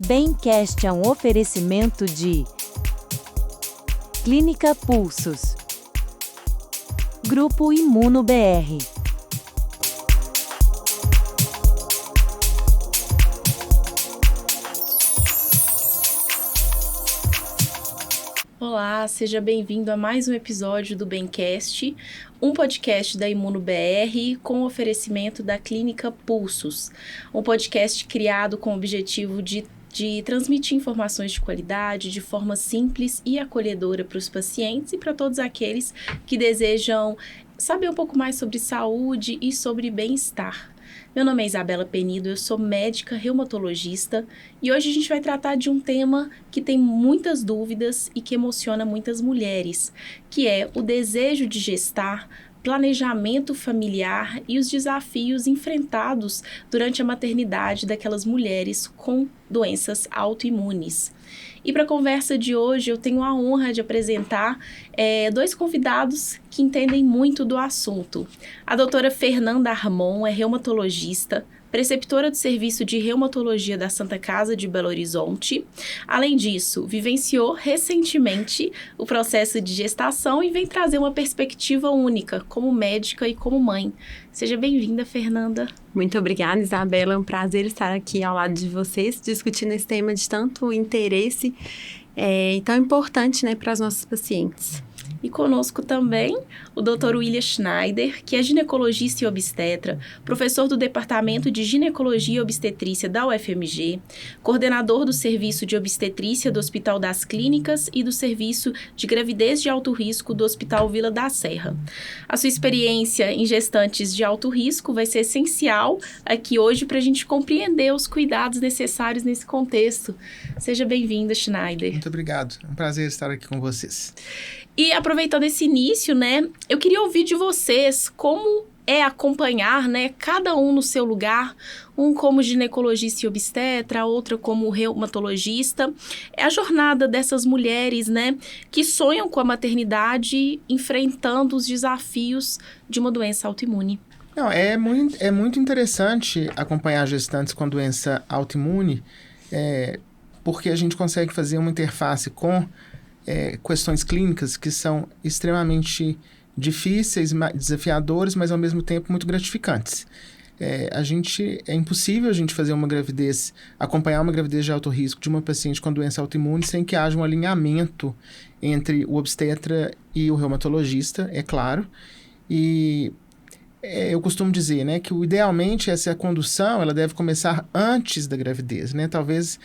Bemcast é um oferecimento de Clínica Pulsos, Grupo Imuno BR. Olá, seja bem-vindo a mais um episódio do Bemcast, um podcast da Imuno BR com oferecimento da Clínica Pulsos, um podcast criado com o objetivo de transmitir informações de qualidade de forma simples e acolhedora para os pacientes e para todos aqueles que desejam saber um pouco mais sobre saúde e sobre bem-estar. Meu nome é Isabela Penido, eu sou médica reumatologista e hoje a gente vai tratar de um tema que tem muitas dúvidas e que emociona muitas mulheres, que é o desejo de gestar, planejamento familiar e os desafios enfrentados durante a maternidade daquelas mulheres com doenças autoimunes. E para a conversa de hoje, eu tenho a honra de apresentar dois convidados que entendem muito do assunto. A doutora Fernanda Armon é reumatologista, preceptora do Serviço de Reumatologia da Santa Casa de Belo Horizonte. Além disso, vivenciou recentemente o processo de gestação e vem trazer uma perspectiva única como médica e como mãe. Seja bem-vinda, Fernanda. Muito obrigada, Isabela. É um prazer estar aqui ao lado de vocês, discutindo esse tema de tanto interesse e tão importante, para as nossas pacientes. E conosco também o Dr. William Schneider, que é ginecologista e obstetra, professor do Departamento de Ginecologia e Obstetrícia da UFMG, coordenador do Serviço de Obstetrícia do Hospital das Clínicas e do Serviço de Gravidez de Alto Risco do Hospital Vila da Serra. A sua experiência em gestantes de alto risco vai ser essencial aqui hoje para a gente compreender os cuidados necessários nesse contexto. Seja bem-vinda, Schneider. Muito obrigado. É um prazer estar aqui com vocês. E aproveitando esse início, eu queria ouvir de vocês como é acompanhar, cada um no seu lugar, um como ginecologista e obstetra, a outra como reumatologista, é a jornada dessas mulheres, que sonham com a maternidade, enfrentando os desafios de uma doença autoimune. Não, é muito interessante acompanhar gestantes com doença autoimune, porque a gente consegue fazer uma interface com questões clínicas que são extremamente difíceis, desafiadoras, mas ao mesmo tempo muito gratificantes. É impossível a gente fazer acompanhar uma gravidez de alto risco de uma paciente com doença autoimune sem que haja um alinhamento entre o obstetra e o reumatologista, é claro. E eu costumo dizer, que idealmente essa condução ela deve começar antes da gravidez, Talvez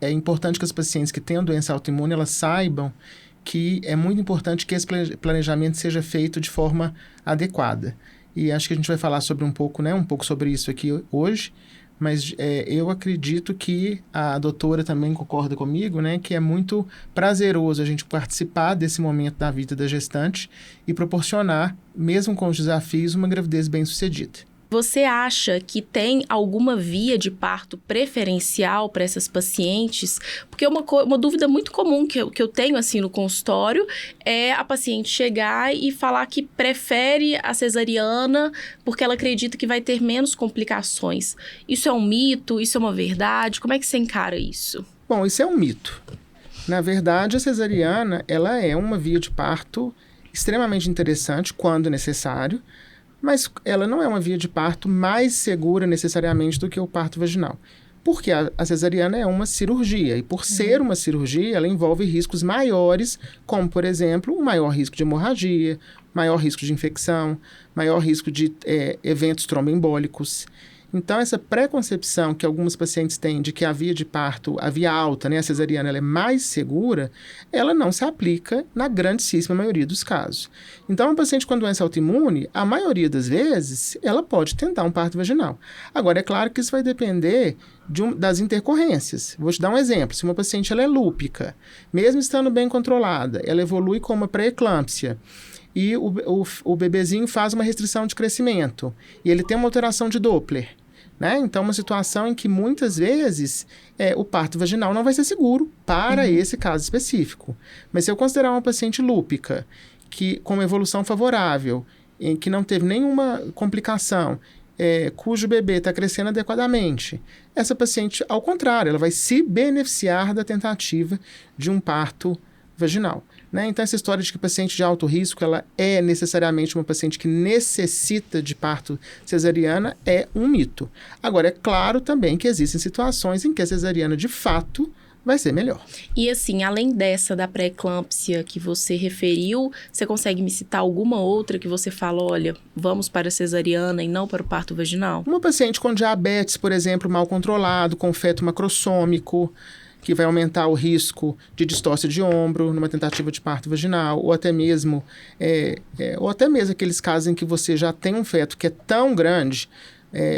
é importante que as pacientes que tenham doença autoimune, elas saibam que é muito importante que esse planejamento seja feito de forma adequada. E acho que a gente vai falar sobre um pouco sobre isso aqui hoje, mas eu acredito que a doutora também concorda comigo, que é muito prazeroso a gente participar desse momento da vida da gestante e proporcionar, mesmo com os desafios, uma gravidez bem-sucedida. Você acha que tem alguma via de parto preferencial para essas pacientes? Porque uma dúvida muito comum que eu tenho assim no consultório é a paciente chegar e falar que prefere a cesariana porque ela acredita que vai ter menos complicações. Isso é um mito? Isso é uma verdade? Como é que você encara isso? Bom, isso é um mito. Na verdade, a cesariana ela é uma via de parto extremamente interessante quando necessário, mas ela não é uma via de parto mais segura necessariamente do que o parto vaginal. Porque a cesariana é uma cirurgia, e por ser uma cirurgia, ela envolve riscos maiores, como, por exemplo, o maior risco de hemorragia, maior risco de infecção, maior risco de eventos tromboembólicos. Então, essa preconcepção que algumas pacientes têm de que a via de parto, a via alta, a cesariana, ela é mais segura, ela não se aplica na grandíssima maioria dos casos. Então, uma paciente com doença autoimune, a maioria das vezes, ela pode tentar um parto vaginal. Agora, é claro que isso vai depender das intercorrências. Vou te dar um exemplo. Se uma paciente ela é lúpica, mesmo estando bem controlada, ela evolui com uma pré-eclâmpsia, e o bebezinho faz uma restrição de crescimento, e ele tem uma alteração de Doppler, Então, uma situação em que muitas vezes o parto vaginal não vai ser seguro para esse caso específico. Mas se eu considerar uma paciente lúpica, com uma evolução favorável, em que não teve nenhuma complicação, cujo bebê está crescendo adequadamente. Essa paciente, ao contrário, ela vai se beneficiar da tentativa de um parto vaginal. Né? Então, essa história de que paciente de alto risco ela é necessariamente uma paciente que necessita de parto cesariana é um mito. Agora, é claro também que existem situações em que a cesariana, de fato, vai ser melhor. E assim, além dessa da pré-eclâmpsia que você referiu, você consegue me citar alguma outra que você fala, olha, vamos para a cesariana e não para o parto vaginal? Uma paciente com diabetes, por exemplo, mal controlado, com feto macrossômico, que vai aumentar o risco de distócia de ombro numa tentativa de parto vaginal, ou até mesmo aqueles casos em que você já tem um feto que é tão grande,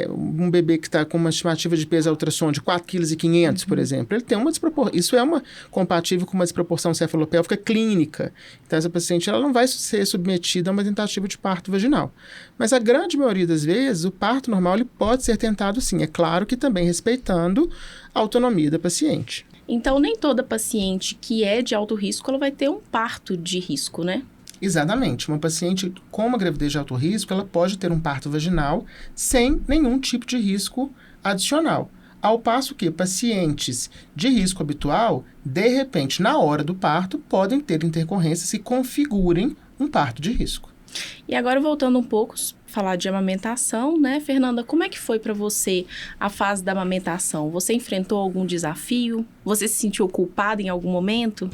um bebê que está com uma estimativa de peso à ultrassom de 4,5 kg, por exemplo, ele tem uma desproporção. Isso é compatível com uma desproporção cefalopélvica clínica. Então, essa paciente ela não vai ser submetida a uma tentativa de parto vaginal. Mas a grande maioria das vezes, o parto normal ele pode ser tentado sim. É claro que também respeitando a autonomia da paciente. Então, nem toda paciente que é de alto risco, ela vai ter um parto de risco, né? Exatamente. Uma paciente com uma gravidez de alto risco, ela pode ter um parto vaginal sem nenhum tipo de risco adicional. Ao passo que pacientes de risco habitual, de repente, na hora do parto, podem ter intercorrências que configurem um parto de risco. E agora, voltando um pouco, falar de amamentação, né? Fernanda, como é que foi para você a fase da amamentação? Você enfrentou algum desafio? Você se sentiu culpada em algum momento?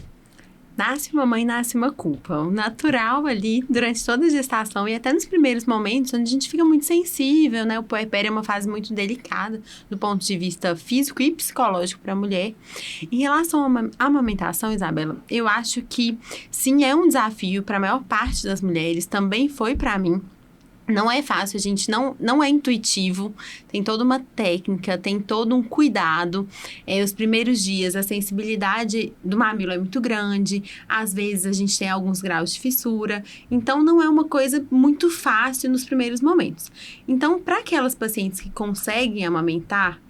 Nasce uma mãe, nasce uma culpa. O natural ali, durante toda a gestação e até nos primeiros momentos, onde a gente fica muito sensível, né? O puerpério é uma fase muito delicada do ponto de vista físico e psicológico para a mulher. Em relação à amamentação, Isabela, eu acho que sim, é um desafio para a maior parte das mulheres, também foi para mim. Não é fácil, a gente não é intuitivo, tem toda uma técnica, tem todo um cuidado. Os primeiros dias, a sensibilidade do mamilo é muito grande, às vezes a gente tem alguns graus de fissura, então não é uma coisa muito fácil nos primeiros momentos. Então, para aquelas pacientes que conseguem amamentar,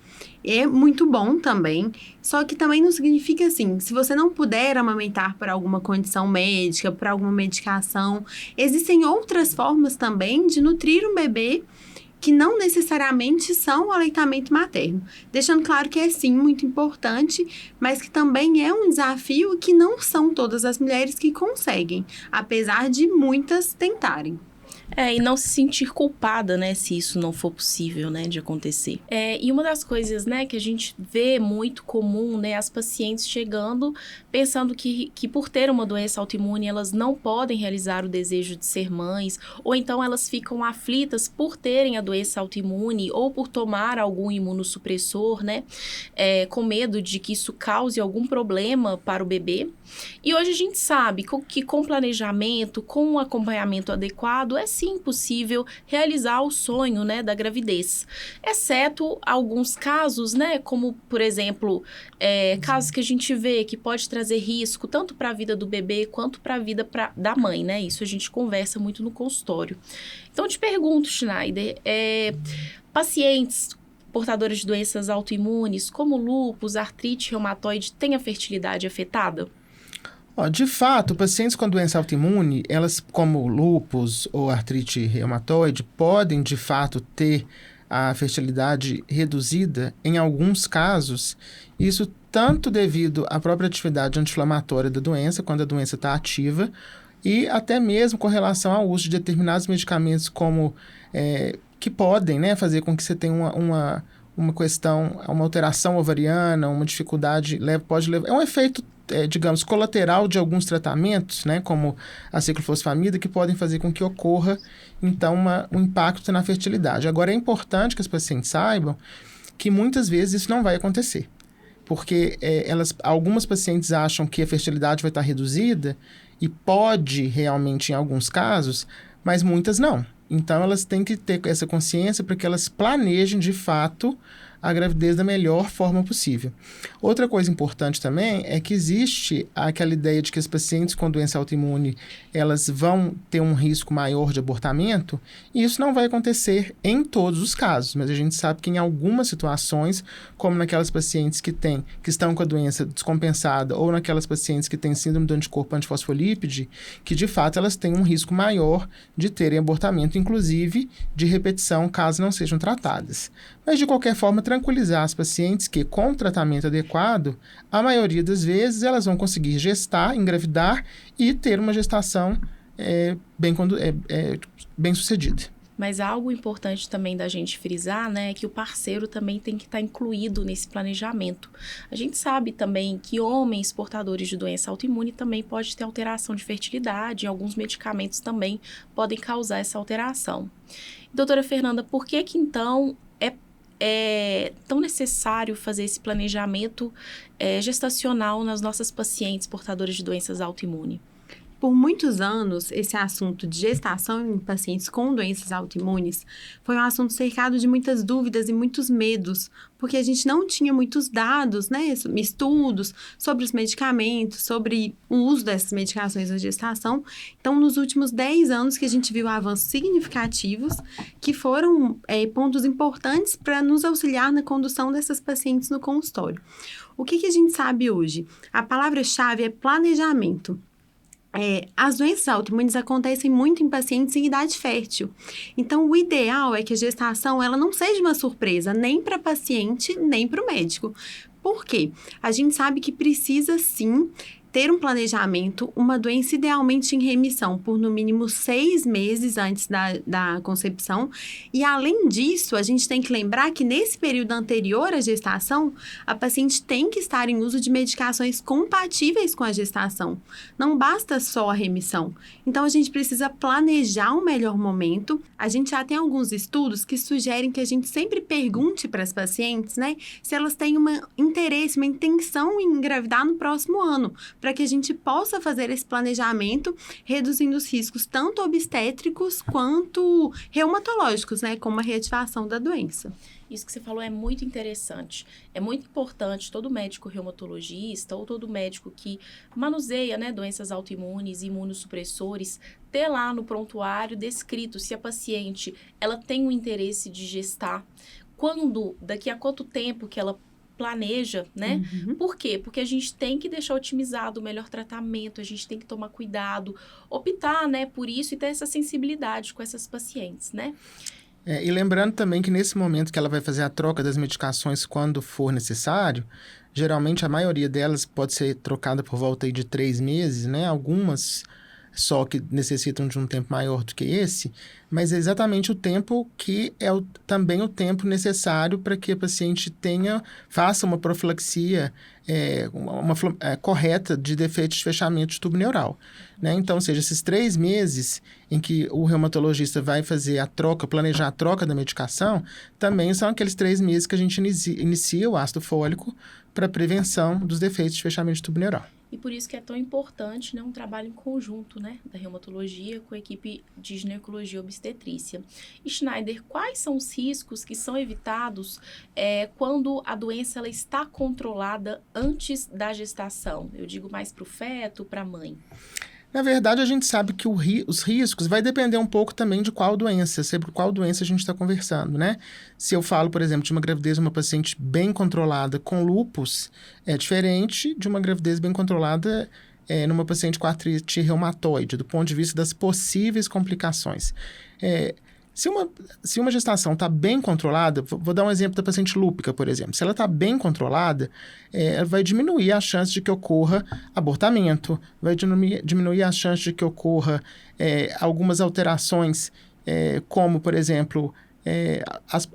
é muito bom também, só que também não significa assim, se você não puder amamentar por alguma condição médica, por alguma medicação, existem outras formas também de nutrir um bebê que não necessariamente são o aleitamento materno. Deixando claro que é sim muito importante, mas que também é um desafio que não são todas as mulheres que conseguem, apesar de muitas tentarem. E não se sentir culpada, né, se isso não for possível, né, de acontecer. E uma das coisas, né, que a gente vê muito comum, né, as pacientes chegando pensando que por ter uma doença autoimune, elas não podem realizar o desejo de ser mães, ou então elas ficam aflitas por terem a doença autoimune ou por tomar algum imunossupressor, né, com medo de que isso cause algum problema para o bebê. E hoje a gente sabe que com planejamento, com um acompanhamento adequado, é sim possível realizar o sonho, né, da gravidez. Exceto alguns casos, né, como, por exemplo, casos que a gente vê que pode trazer risco tanto para a vida do bebê quanto para a vida da mãe, né? Isso a gente conversa muito no consultório. Então, te pergunto, Schneider, pacientes portadoras de doenças autoimunes, como lúpus, artrite reumatoide, têm a fertilidade afetada? De fato, pacientes com doença autoimune, elas como lúpus ou artrite reumatoide, podem de fato ter a fertilidade reduzida em alguns casos, isso tanto devido à própria atividade anti-inflamatória da doença, quando a doença está ativa, e até mesmo com relação ao uso de determinados medicamentos como que podem, né, fazer com que você tenha uma questão, uma alteração ovariana, uma dificuldade, pode levar... É um efeito, digamos, colateral de alguns tratamentos, né, como a ciclofosfamida, que podem fazer com que ocorra, então, um impacto na fertilidade. Agora, é importante que as pacientes saibam que muitas vezes isso não vai acontecer, porque algumas pacientes acham que a fertilidade vai estar reduzida e pode realmente em alguns casos, mas muitas não. Então, elas têm que ter essa consciência para que elas planejem, de fato, a gravidez da melhor forma possível. Outra coisa importante também é que existe aquela ideia de que as pacientes com doença autoimune, elas vão ter um risco maior de abortamento, e isso não vai acontecer em todos os casos, mas a gente sabe que em algumas situações, como naquelas pacientes que estão com a doença descompensada, ou naquelas pacientes que têm síndrome do anticorpo antifosfolípide, que de fato elas têm um risco maior de terem abortamento, inclusive de repetição, caso não sejam tratadas. Mas, de qualquer forma, tranquilizar as pacientes que, com o tratamento adequado, a maioria das vezes elas vão conseguir gestar, engravidar e ter uma gestação bem sucedida. Mas algo importante também da gente frisar, né, é que o parceiro também tem que estar incluído nesse planejamento. A gente sabe também que homens portadores de doença autoimune também pode ter alteração de fertilidade, e alguns medicamentos também podem causar essa alteração. Doutora Fernanda, por que então é tão necessário fazer esse planejamento gestacional nas nossas pacientes portadoras de doenças autoimunes? Por muitos anos, esse assunto de gestação em pacientes com doenças autoimunes foi um assunto cercado de muitas dúvidas e muitos medos, porque a gente não tinha muitos dados, né, estudos sobre os medicamentos, sobre o uso dessas medicações na gestação. Então, nos últimos 10 anos que a gente viu avanços significativos, que foram pontos importantes para nos auxiliar na condução dessas pacientes no consultório. O que a gente sabe hoje? A palavra-chave é planejamento. As doenças autoimunes acontecem muito em pacientes em idade fértil. Então, o ideal é que a gestação ela não seja uma surpresa nem para a paciente, nem para o médico. Por quê? A gente sabe que precisa, sim, ter um planejamento, uma doença idealmente em remissão por no mínimo 6 meses antes da concepção. E além disso, a gente tem que lembrar que nesse período anterior à gestação, a paciente tem que estar em uso de medicações compatíveis com a gestação. Não basta só a remissão. Então, a gente precisa planejar um melhor momento. A gente já tem alguns estudos que sugerem que a gente sempre pergunte para as pacientes, né, se elas têm um interesse, uma intenção em engravidar no próximo ano, para que a gente possa fazer esse planejamento, reduzindo os riscos tanto obstétricos quanto reumatológicos, né, como a reativação da doença. Isso que você falou é muito interessante. É muito importante todo médico reumatologista ou todo médico que manuseia, né, doenças autoimunes e imunossupressores ter lá no prontuário descrito se a paciente ela tem um interesse de gestar, daqui a quanto tempo que ela planeja, né? Uhum. Por quê? Porque a gente tem que deixar otimizado o melhor tratamento, a gente tem que tomar cuidado, optar, né, por isso e ter essa sensibilidade com essas pacientes, né? E lembrando também que nesse momento que ela vai fazer a troca das medicações quando for necessário, geralmente a maioria delas pode ser trocada por volta aí de 3 meses, né? Algumas só que necessitam de um tempo maior do que esse, mas é exatamente o tempo que é também o tempo necessário para que a paciente faça uma profilaxia correta de defeitos de fechamento de tubo neural, né? Então, ou seja, esses 3 meses em que o reumatologista vai fazer planejar a troca da medicação, também são aqueles 3 meses que a gente inicia o ácido fólico para prevenção dos defeitos de fechamento de tubo neural. E por isso que é tão importante, né, um trabalho em conjunto, né, da reumatologia com a equipe de ginecologia e obstetrícia. E Schneider, quais são os riscos que são evitados quando a doença ela está controlada antes da gestação? Eu digo mais para o feto, para a mãe. Na verdade, a gente sabe que os riscos vai depender um pouco também de qual doença, sobre qual doença a gente está conversando, né? Se eu falo, por exemplo, de uma gravidez de uma paciente bem controlada com lúpus, é diferente de uma gravidez bem controlada numa paciente com artrite reumatoide, do ponto de vista das possíveis complicações. Se uma gestação está bem controlada, vou dar um exemplo da paciente lúpica, por exemplo. Se ela está bem controlada, vai diminuir a chance de que ocorra abortamento, vai diminuir a chance de que ocorra algumas alterações, como, por exemplo,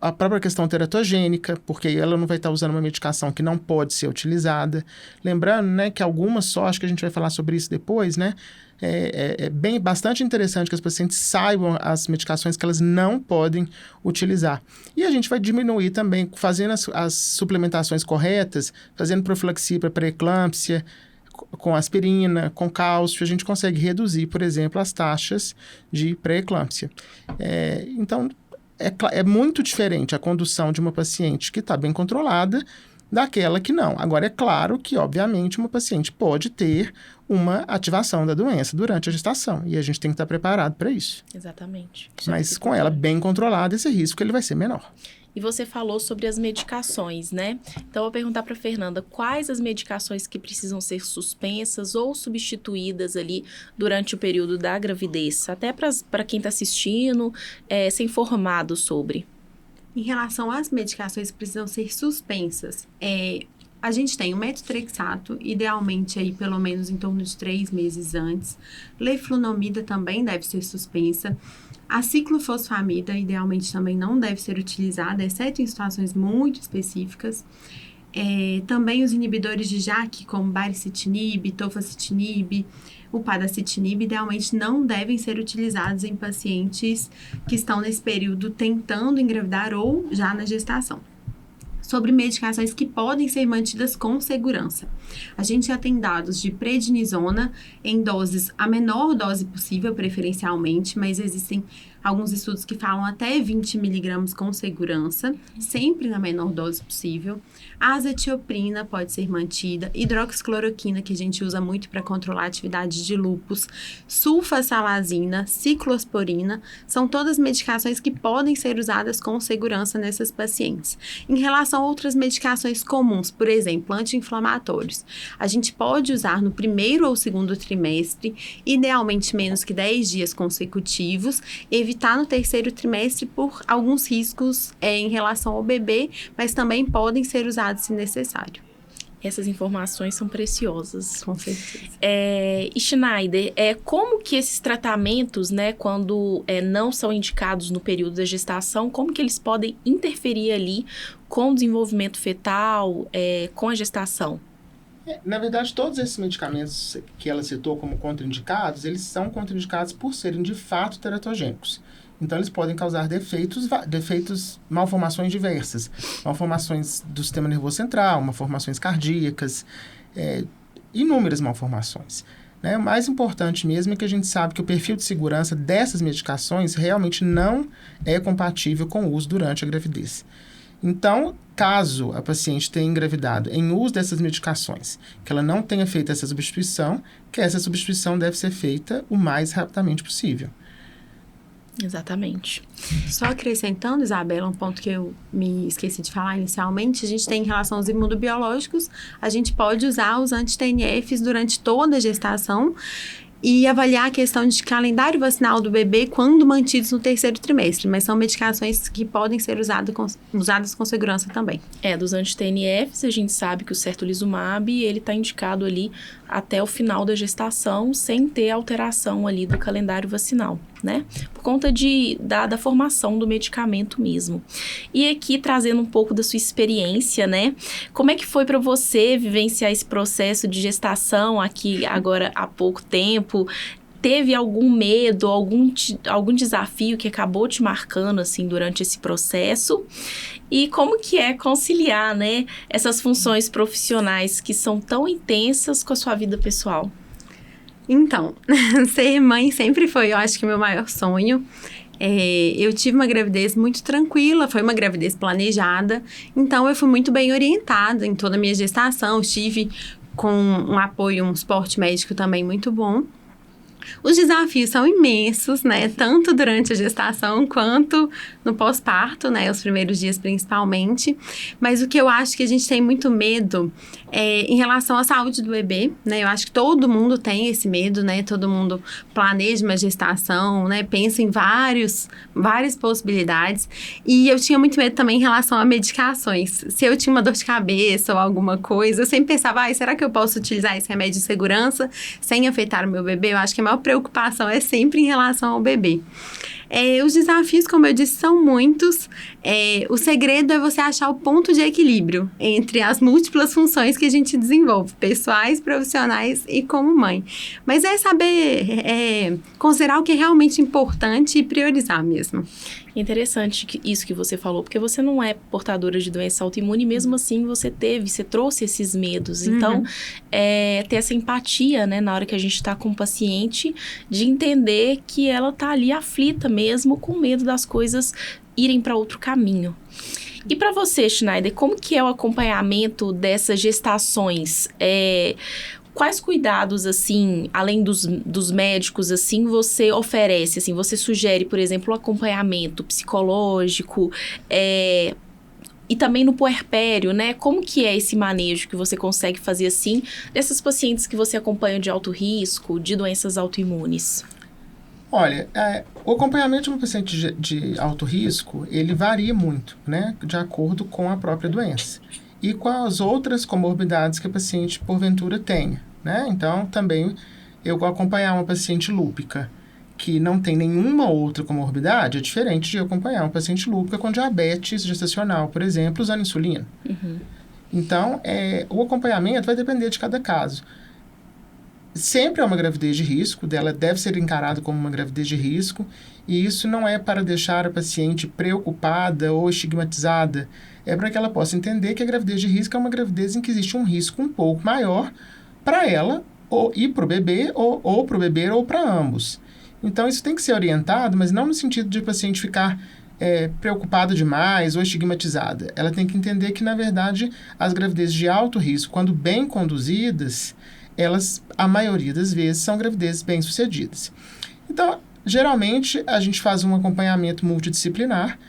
a própria questão teratogênica, porque ela não vai estar usando uma medicação que não pode ser utilizada. Lembrando, né, que algumas só, acho que a gente vai falar sobre isso depois, né? Bastante interessante que as pacientes saibam as medicações que elas não podem utilizar. E a gente vai diminuir também, fazendo as suplementações corretas, fazendo profilaxia para pré-eclâmpsia, com aspirina, com cálcio, a gente consegue reduzir, por exemplo, as taxas de pré-eclâmpsia. Então, é muito diferente a condução de uma paciente que está bem controlada daquela que não. Agora, é claro que, obviamente, uma paciente pode ter uma ativação da doença durante a gestação, e a gente tem que estar preparado para isso. Exatamente. Mas com ela bem controlada, esse risco ele vai ser menor. E você falou sobre as medicações, né? Então, eu vou perguntar para Fernanda, quais as medicações que precisam ser suspensas ou substituídas ali durante o período da gravidez? Até para quem está assistindo, ser informado sobre. Em relação às medicações que precisam ser suspensas, a gente tem o metotrexato, idealmente aí pelo menos em torno de 3 meses antes. Leflunomida também deve ser suspensa. A ciclofosfamida, idealmente, também não deve ser utilizada, exceto em situações muito específicas. Também os inibidores de JAK, como baricitinib, tofacitinib, o padacitinib, idealmente não devem ser utilizados em pacientes que estão nesse período tentando engravidar ou já na gestação. Sobre medicações que podem ser mantidas com segurança. A gente já tem dados de prednisona em doses, a menor dose possível, preferencialmente, mas existem alguns estudos que falam até 20 miligramas com segurança, sempre na menor dose possível. A azatioprina pode ser mantida, hidroxicloroquina, que a gente usa muito para controlar a atividade de lúpus, sulfasalazina, ciclosporina, são todas medicações que podem ser usadas com segurança nessas pacientes. Em relação a outras medicações comuns, por exemplo, anti-inflamatórios, a gente pode usar no primeiro ou segundo trimestre, idealmente menos que 10 dias consecutivos, evitar no terceiro trimestre por alguns riscos em relação ao bebê, mas também podem ser usados se necessário. Essas informações são preciosas. Com certeza. E Schneider, como que esses tratamentos, né, quando não são indicados no período da gestação, como que eles podem interferir ali com o desenvolvimento fetal, com a gestação? Na verdade, todos esses medicamentos que ela citou como contraindicados, eles são contraindicados por serem de fato teratogênicos. Então, eles podem causar defeitos, malformações diversas. Malformações do sistema nervoso central, malformações cardíacas, inúmeras malformações. Né? O mais importante mesmo é que a gente sabe que o perfil de segurança dessas medicações realmente não é compatível com o uso durante a gravidez. Então, caso a paciente tenha engravidado em uso dessas medicações, que ela não tenha feito essa substituição, que essa substituição deve ser feita o mais rapidamente possível. Exatamente. Só acrescentando, Isabela, um ponto que eu me esqueci de falar inicialmente, a gente tem em relação aos imunobiológicos, a gente pode usar os anti-TNFs durante toda a gestação e avaliar a questão de calendário vacinal do bebê quando mantidos no terceiro trimestre, mas são medicações que podem ser usadas com segurança também. Dos anti-TNFs, a gente sabe que o certolizumab, ele está indicado ali até o final da gestação, sem ter alteração ali do calendário vacinal, né? Por conta da formação do medicamento mesmo. E aqui, trazendo um pouco da sua experiência, né? Como é que foi para você vivenciar esse processo de gestação aqui agora há pouco tempo? Teve algum medo, algum desafio que acabou te marcando, assim, durante esse processo? E como que é conciliar, né, essas funções profissionais que são tão intensas com a sua vida pessoal? Então, ser mãe sempre foi, eu acho que, meu maior sonho. Eu tive uma gravidez muito tranquila, foi uma gravidez planejada, então eu fui muito bem orientada em toda a minha gestação, estive com um apoio, um suporte médico também muito bom. Os desafios são imensos, né? Tanto durante a gestação quanto no pós-parto, né? Os primeiros dias principalmente. Mas o que eu acho que a gente tem muito medo é em relação à saúde do bebê, né? Eu acho que todo mundo tem esse medo, né? Todo mundo planeja uma gestação, né? Pensa em várias possibilidades. E eu tinha muito medo também em relação a medicações. Se eu tinha uma dor de cabeça ou alguma coisa, eu sempre pensava, será que eu posso utilizar esse remédio de segurança sem afetar o meu bebê? Eu acho que a maior preocupação é sempre em relação ao bebê. Os desafios, como eu disse, são muitos. O segredo é você achar o ponto de equilíbrio entre as múltiplas funções que a gente desenvolve, pessoais, profissionais e como mãe. Mas é saber considerar o que é realmente importante e priorizar mesmo. Interessante isso que você falou, porque você não é portadora de doença autoimune, mesmo assim você trouxe esses medos. Então, ter essa empatia, né, na hora que a gente está com o paciente, de entender que ela tá ali aflita mesmo, com medo das coisas irem para outro caminho. E para você, Schneider, como que é o acompanhamento dessas gestações? Quais cuidados, assim, além dos médicos, assim, você oferece? Assim, você sugere, por exemplo, o acompanhamento psicológico, e também no puerpério, né? Como que é esse manejo que você consegue fazer, assim, dessas pacientes que você acompanha de alto risco, de doenças autoimunes? Olha, o acompanhamento de uma paciente de alto risco, ele varia muito, né? De acordo com a própria doença. E com as outras comorbidades que a paciente, porventura, tenha, né? Então, também, eu vou acompanhar uma paciente lúpica que não tem nenhuma outra comorbidade, é diferente de eu acompanhar uma paciente lúpica com diabetes gestacional, por exemplo, usando insulina. Uhum. Então, o acompanhamento vai depender de cada caso. Sempre é uma gravidez de risco, dela deve ser encarada como uma gravidez de risco, e isso não é para deixar a paciente preocupada ou estigmatizada, é para que ela possa entender que a gravidez de risco é uma gravidez em que existe um risco um pouco maior para ela e para o bebê, ou para o bebê ou para ambos. Então, isso tem que ser orientado, mas não no sentido de a paciente ficar preocupada demais ou estigmatizada. Ela tem que entender que, na verdade, as gravidezes de alto risco, quando bem conduzidas, elas, a maioria das vezes, são gravidezes bem-sucedidas. Então, geralmente, a gente faz um acompanhamento multidisciplinar.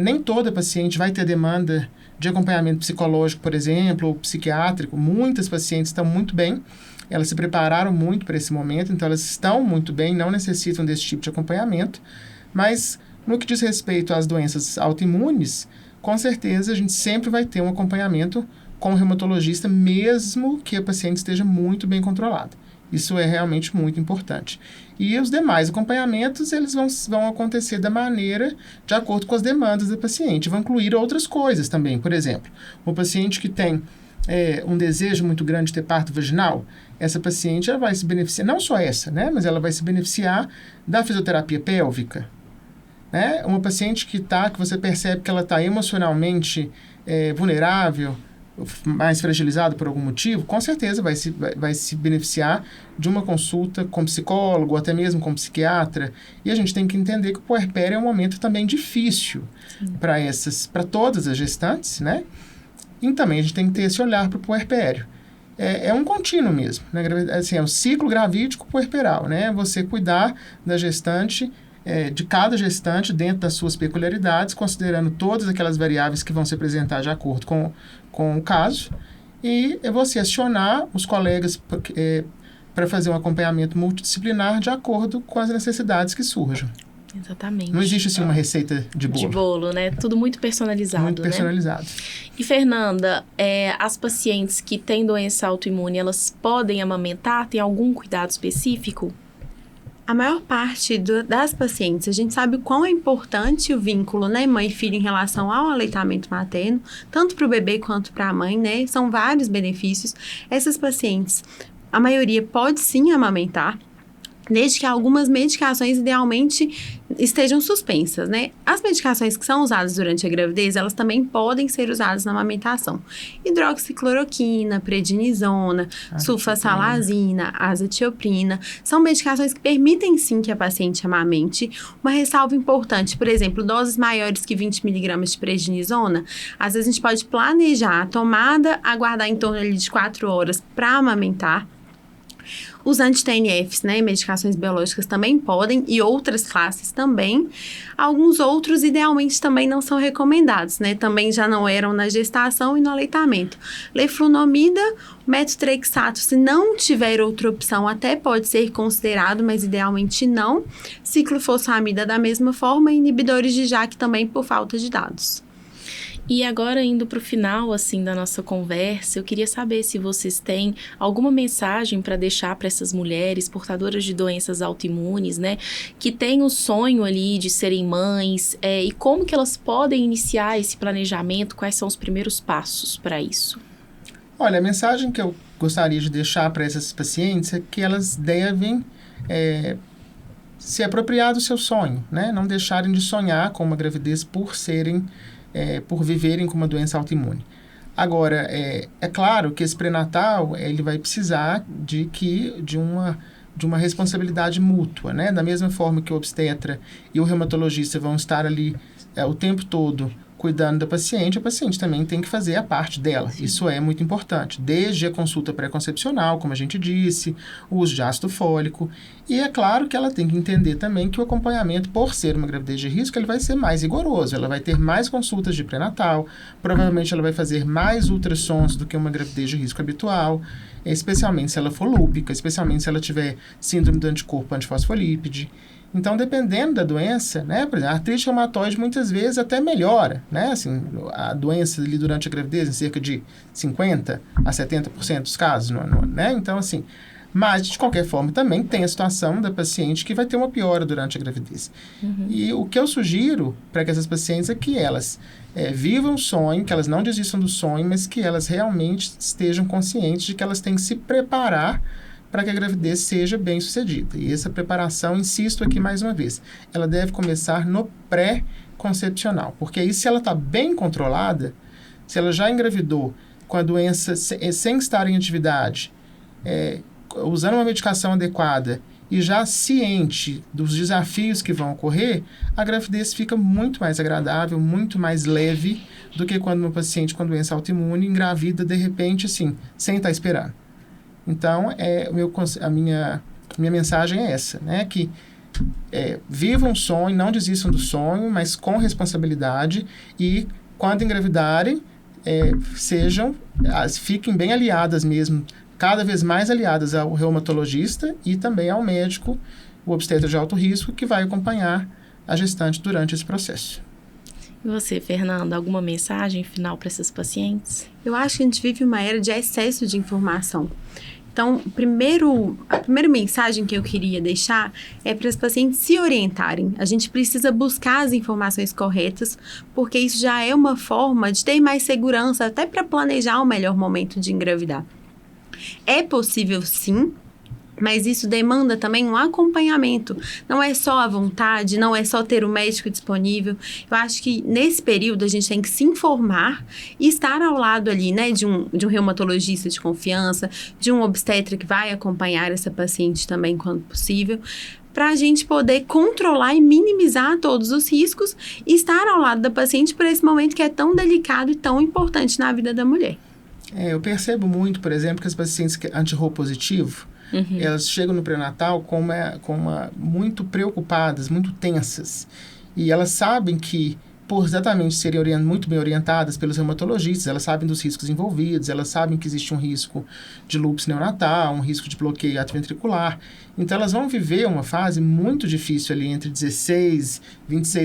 Nem toda paciente vai ter demanda de acompanhamento psicológico, por exemplo, ou psiquiátrico. Muitas pacientes estão muito bem, elas se prepararam muito para esse momento, então elas estão muito bem, não necessitam desse tipo de acompanhamento. Mas, no que diz respeito às doenças autoimunes, com certeza a gente sempre vai ter um acompanhamento com o reumatologista, mesmo que a paciente esteja muito bem controlada. Isso é realmente muito importante. E os demais acompanhamentos, eles vão acontecer da maneira de acordo com as demandas da paciente. Vão incluir outras coisas também. Por exemplo, uma paciente que tem um desejo muito grande de ter parto vaginal, essa paciente ela vai se beneficiar, não só essa, né, mas ela vai se beneficiar da fisioterapia pélvica. Né? Uma paciente que você percebe que ela está emocionalmente vulnerável, mais fragilizado por algum motivo, com certeza vai se beneficiar de uma consulta com psicólogo, ou até mesmo com psiquiatra. E a gente tem que entender que o puerpério é um momento também difícil para todas as gestantes, né? E também a gente tem que ter esse olhar para o puerpério. É um contínuo mesmo, né? Assim, é um ciclo gravídico puerperal, né? Você cuidar da gestante, de cada gestante dentro das suas peculiaridades, considerando todas aquelas variáveis que vão se apresentar de acordo com o caso, e você acionar os colegas para fazer um acompanhamento multidisciplinar de acordo com as necessidades que surjam. Exatamente. Não existe, assim, uma receita de bolo. De bolo, né? Tudo muito personalizado, muito personalizado. Né? E, Fernanda, as pacientes que têm doença autoimune, elas podem amamentar? Tem algum cuidado específico? A maior parte das pacientes, a gente sabe o quão é importante o vínculo, né, mãe e filho em relação ao aleitamento materno, tanto para o bebê quanto para a mãe, né, são vários benefícios. Essas pacientes, a maioria pode sim amamentar, desde que algumas medicações idealmente estejam suspensas, né? As medicações que são usadas durante a gravidez, elas também podem ser usadas na amamentação. Hidroxicloroquina, prednisona, sulfasalazina, azatioprina, são medicações que permitem sim que a paciente amamente. Uma ressalva importante, por exemplo, doses maiores que 20 mg de prednisona, às vezes a gente pode planejar a tomada, aguardar em torno ali de 4 horas para amamentar. Os anti-TNFs, né, medicações biológicas também podem, e outras classes também. Alguns outros, idealmente, também não são recomendados, né, também já não eram na gestação e no aleitamento. Leflunomida, metotrexato, se não tiver outra opção, até pode ser considerado, mas idealmente não. Ciclofosfamida da mesma forma, e inibidores de JAK também por falta de dados. E agora, indo para o final, assim, da nossa conversa, eu queria saber se vocês têm alguma mensagem para deixar para essas mulheres portadoras de doenças autoimunes, né? Que têm o sonho ali de serem mães, e como que elas podem iniciar esse planejamento, quais são os primeiros passos para isso? Olha, a mensagem que eu gostaria de deixar para essas pacientes é que elas devem se apropriar do seu sonho, né? Não deixarem de sonhar com uma gravidez por viverem com uma doença autoimune. Agora, é claro que esse pré-natal, ele vai precisar de uma responsabilidade mútua, né? Da mesma forma que o obstetra e o reumatologista vão estar ali o tempo todo cuidando da paciente, a paciente também tem que fazer a parte dela. Sim. Isso é muito importante. Desde a consulta pré-concepcional, como a gente disse, o uso de ácido fólico. E é claro que ela tem que entender também que o acompanhamento, por ser uma gravidez de risco, ele vai ser mais rigoroso. Ela vai ter mais consultas de pré-natal, provavelmente ela vai fazer mais ultrassons do que uma gravidez de risco habitual, especialmente se ela for lúpica, especialmente se ela tiver síndrome do anticorpo antifosfolípide. Então, dependendo da doença, né, por exemplo, a artrite reumatoide muitas vezes até melhora, né, assim, a doença ali durante a gravidez em cerca de 50% a 70% dos casos, né, então assim, mas de qualquer forma também tem a situação da paciente que vai ter uma piora durante a gravidez. E o que eu sugiro para que essas pacientes é que elas vivam o sonho, que elas não desistam do sonho, mas que elas realmente estejam conscientes de que elas têm que se preparar para que a gravidez seja bem sucedida. E essa preparação, insisto aqui mais uma vez, ela deve começar no pré-concepcional, porque aí se ela está bem controlada, se ela já engravidou com a doença sem estar em atividade, usando uma medicação adequada e já ciente dos desafios que vão ocorrer, a gravidez fica muito mais agradável, muito mais leve do que quando uma paciente com doença autoimune engravida de repente, assim, sem estar esperando. Então, a minha mensagem é essa, né? Que vivam o sonho, não desistam do sonho, mas com responsabilidade e, quando engravidarem, fiquem bem aliadas mesmo, cada vez mais aliadas ao reumatologista e também ao médico, o obstetra de alto risco, que vai acompanhar a gestante durante esse processo. E você, Fernanda, alguma mensagem final para essas pacientes? Eu acho que a gente vive uma era de excesso de informação. Então, a primeira mensagem que eu queria deixar é para as pacientes se orientarem. A gente precisa buscar as informações corretas, porque isso já é uma forma de ter mais segurança, até para planejar o melhor momento de engravidar. É possível, sim, mas isso demanda também um acompanhamento. Não é só a vontade, não é só ter o médico disponível. Eu acho que nesse período a gente tem que se informar e estar ao lado ali, né, de um reumatologista de confiança, de um obstetra que vai acompanhar essa paciente também quando possível, para a gente poder controlar e minimizar todos os riscos e estar ao lado da paciente por esse momento que é tão delicado e tão importante na vida da mulher. Eu percebo muito, por exemplo, que as pacientes anti-Rho positivo, elas chegam no pré-natal muito preocupadas, muito tensas. E elas sabem que, por exatamente serem muito bem orientadas pelos reumatologistas, elas sabem dos riscos envolvidos, elas sabem que existe um risco de lúpus neonatal, um risco de bloqueio atrioventricular. Então, elas vão viver uma fase muito difícil ali entre 26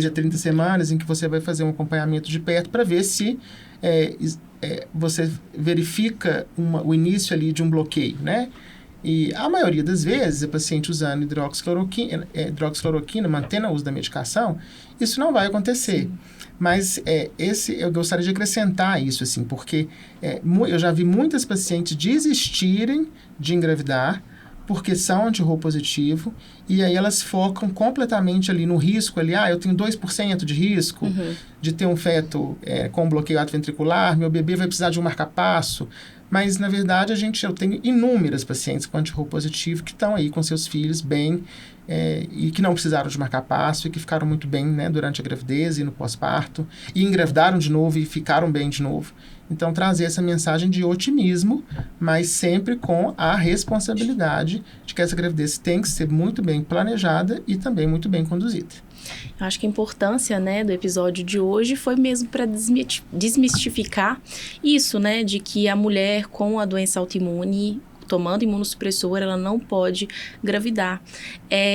a 30 semanas, em que você vai fazer um acompanhamento de perto para ver se você verifica o início ali de um bloqueio, né? E a maioria das vezes, a paciente usando hidroxicloroquina, mantendo o uso da medicação, isso não vai acontecer. Sim. Mas eu gostaria de acrescentar isso, assim, porque eu já vi muitas pacientes desistirem de engravidar porque são anti-Rho positivo, e aí elas focam completamente ali no risco, eu tenho 2% de risco de ter um feto com bloqueio atrioventricular, meu bebê vai precisar de um marca-passo. Mas, na verdade, eu tenho inúmeras pacientes com anti-Rho positivo que estão aí com seus filhos bem e que não precisaram de marca-passo e que ficaram muito bem, né, durante a gravidez e no pós-parto, e engravidaram de novo e ficaram bem de novo. Então, trazer essa mensagem de otimismo, mas sempre com a responsabilidade de que essa gravidez tem que ser muito bem planejada e também muito bem conduzida. Eu acho que a importância, né, do episódio de hoje foi mesmo para desmistificar isso, né, de que a mulher com a doença autoimune, tomando imunossupressor, ela não pode engravidar.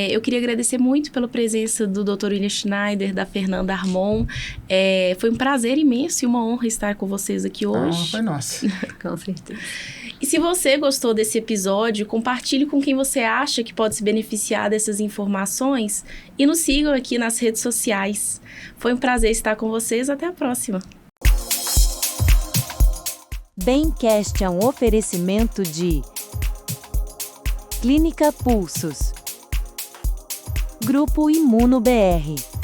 Eu queria agradecer muito pela presença do Dr. William Schneider, da Fernanda Armon. Foi um prazer imenso e uma honra estar com vocês aqui hoje. Foi nossa. Com certeza. E se você gostou desse episódio, compartilhe com quem você acha que pode se beneficiar dessas informações e nos sigam aqui nas redes sociais. Foi um prazer estar com vocês. Até a próxima. Bemcast é um oferecimento de Clínica Pulsos, Grupo Imuno BR.